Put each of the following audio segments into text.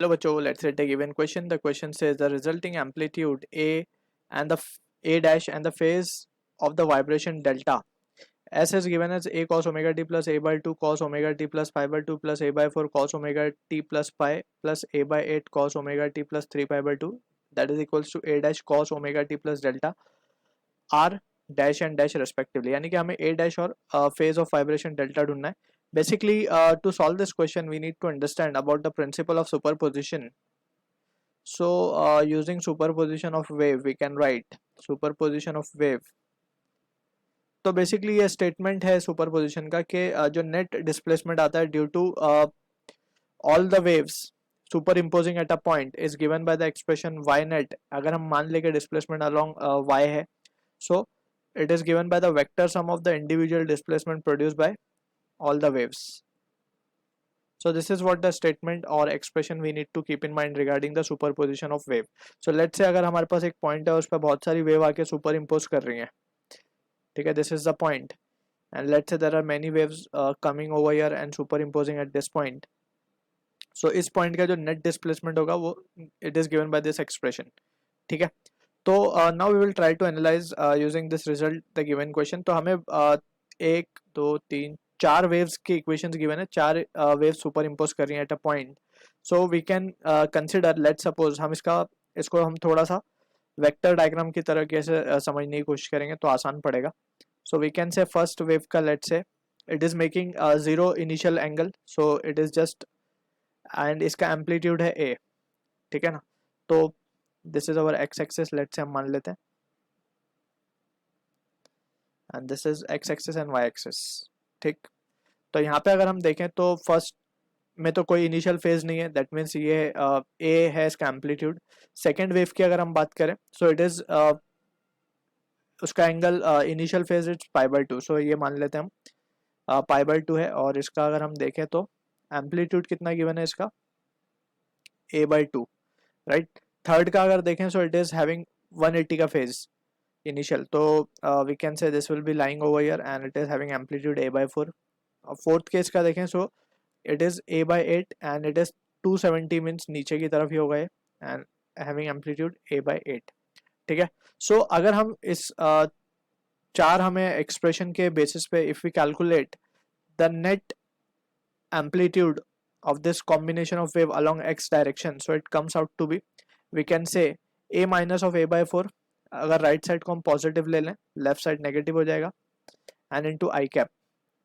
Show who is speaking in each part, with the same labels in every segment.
Speaker 1: Hello बच्चों, let's take a given question. The question says the resulting amplitude A and the A dash and the phase of the vibration delta S is given as A cos omega t plus A by 2 cos omega t plus pi by 2 plus A by 4 cos omega t plus pi plus A by 8 cos omega t plus 3 pi by 2, that is equals to A dash cos omega t plus delta R dash and dash respectively. यानी कि हमें A dash और phase of vibration delta ढूंढना है. Basically, to solve this question, we need to understand about the principle of superposition. So, using superposition of wave, we can write superposition of wave. तो basically ये statement है superposition का कि जो net displacement आता है due to all the waves superimposing at a point is given by the expression y net. अगर हम मान ले कि डिस्प्लेसमेंट अलॉन्ग वाई है, सो it is given by the vector sum of the individual displacement produced by all the waves. So this is what the statement or expression we need to keep in mind regarding the superposition of wave. So let's say अगर हमारे पास एक point है उस पर बहुत सारी wave आके super impose कर रही हैं, ठीक है, this is the point, and let's say there are many waves coming over here and superimposing at this point. So इस पॉइंट का जो नेट डिस्प्लेसमेंट होगा वो it is given by this expression. ठीक है, तो now we will try to analyse using this result the given question. तो हमें एक दो तीन चार वेव्स की इक्वेशंस गिवन है, चार वेव्स सुपर इम्पोज कर रही हैं at a point. So we can consider, let's suppose हम इसको हम थोड़ा सा वेक्टर डायग्राम की तरह कैसे समझने की कोशिश करेंगे तो आसान पड़ेगा. So we can say first wave का let's say it is making a zero initial angle, so it is just, and इसका amplitude है a. ठीक है ना, तो this is our x axis, let's say हम मान लेते हैं, and this is x axis and y axis. ठीक, तो यहाँ पे अगर हम देखें तो फर्स्ट में तो कोई इनिशियल फेज नहीं है, दैट मीन्स ये a है इसका एम्पलीट्यूड. सेकेंड वेव की अगर हम बात करें सो इट इज उसका angle initial phase is pi by 2, सो ये मान लेते हैं हम पाई बाय 2 है. और इसका अगर हम देखें तो एम्पलीट्यूड कितना गिवन है इसका, a बाय 2, राइट. थर्ड का अगर देखें सो इट इज हैविंग 180 का फेज इनिशियल, तो we can say this will be lying over here and it is having amplitude a by 4. Fourth case का देखें so it is a by 8 and it is 270 means नीचे की तरफ ही होगा ये, and having amplitude a by 8. ठीक है, सो अगर हम इस चार हमें एक्सप्रेशन के बेसिस पे if we calculate the net amplitude of this combination of wave along x direction, so it comes out to be, we can say a minus of a by 4. अगर राइट साइड को हम positive ले लें, left side negative हो जाएगा, and into I cap.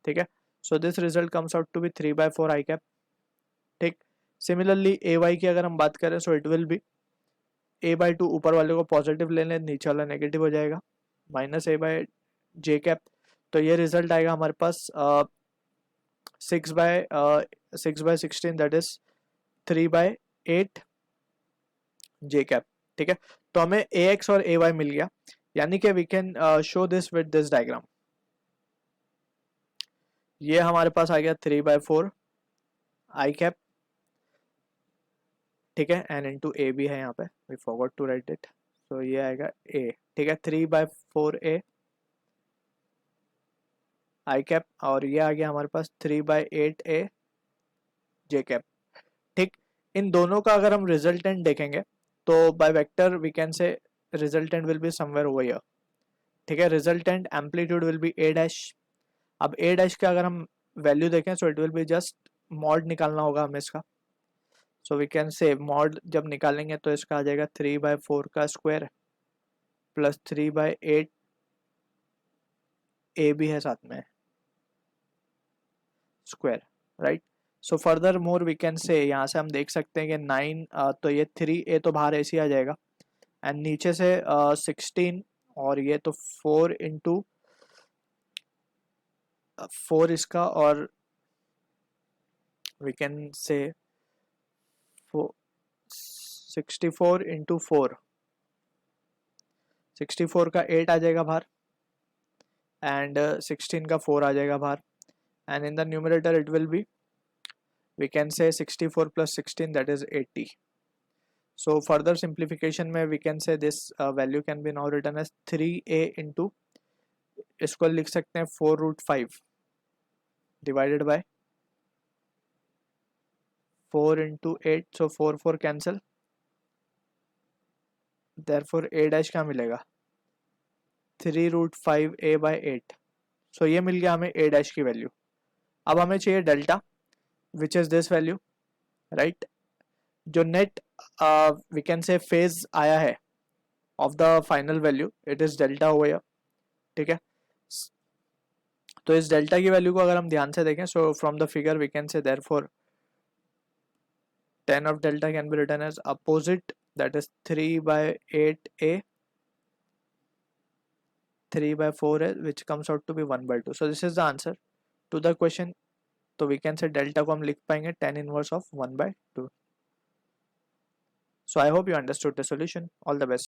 Speaker 1: ठीक है, so this result comes out to be 3 by 4 i cap. ठीक, सिमिलरली ए वाई की अगर हम बात करें so it will be a by 2, ऊपर वाले को पॉजिटिव ले लें, नीचे वाला नेगेटिव हो जाएगा, minus a by j cap. तो ये रिजल्ट आएगा हमारे पास 6 by 16, that is 3 by 8 j cap. ठीक है, तो हमें ax और ay मिल गया, यानी कि we can show this with this diagram. ये हमारे पास आ गया 3 by 4 आई कैप. ठीक है, एन इंटू ए भी है यहाँ पे, we forgot to write it, so ये आएगा a. ठीक है, 3 by 4 a आई कैप, और ये आ गया हमारे पास 3 by 8 a j कैप. ठीक, इन दोनों का अगर हम रिजल्टेंट देखेंगे तो by vector we can say resultant will be somewhere over here. ठीक है, resultant amplitude will be a dash. अब a डैश का अगर हम वैल्यू देखें so it will be just mod निकालना होगा हमें इसका. So we can say mod जब निकालेंगे तो इसका आ जाएगा 3 by 4 का स्क्वायर प्लस 3 by 8 a भी है साथ में square, right. So furthermore we can say, यहाँ से हम देख सकते हैं कि 9, तो ये 3a तो बाहर ऐसे आ जाएगा, एंड नीचे से 16, और ये तो 4 इंटू 4 इसका, और वी कैन से 64 इंटू 4, 64 का 8 आ जाएगा बाहर, एंड 16 का 4 आ जाएगा बाहर, and in the numerator it will B, we can say 64 plus 16, that is 80. So further simplification में we can say this value can be now written as 3a into, इसको लिख सकते हैं 4√5 divided by 4 into 8, so 4 cancel, therefore a dash क्या मिलेगा 3√5a/8. सो ये मिल गया हमें a dash की वैल्यू. अब हमें चाहिए delta which is this value, right. जो net we can say phase आया है of the final value, it is delta over here. ठीक है. तो इस डेल्टा की वैल्यू को अगर हम ध्यान से देखें, so from the figure we can say therefore tan of delta can be written as opposite, that is 3/8a, 3/4a, which comes out to be 1/2. So this is the answer to the question. तो we can say delta को हम लिख पाएंगे tan inverse of 1/2. So I hope you understood the solution. All the best.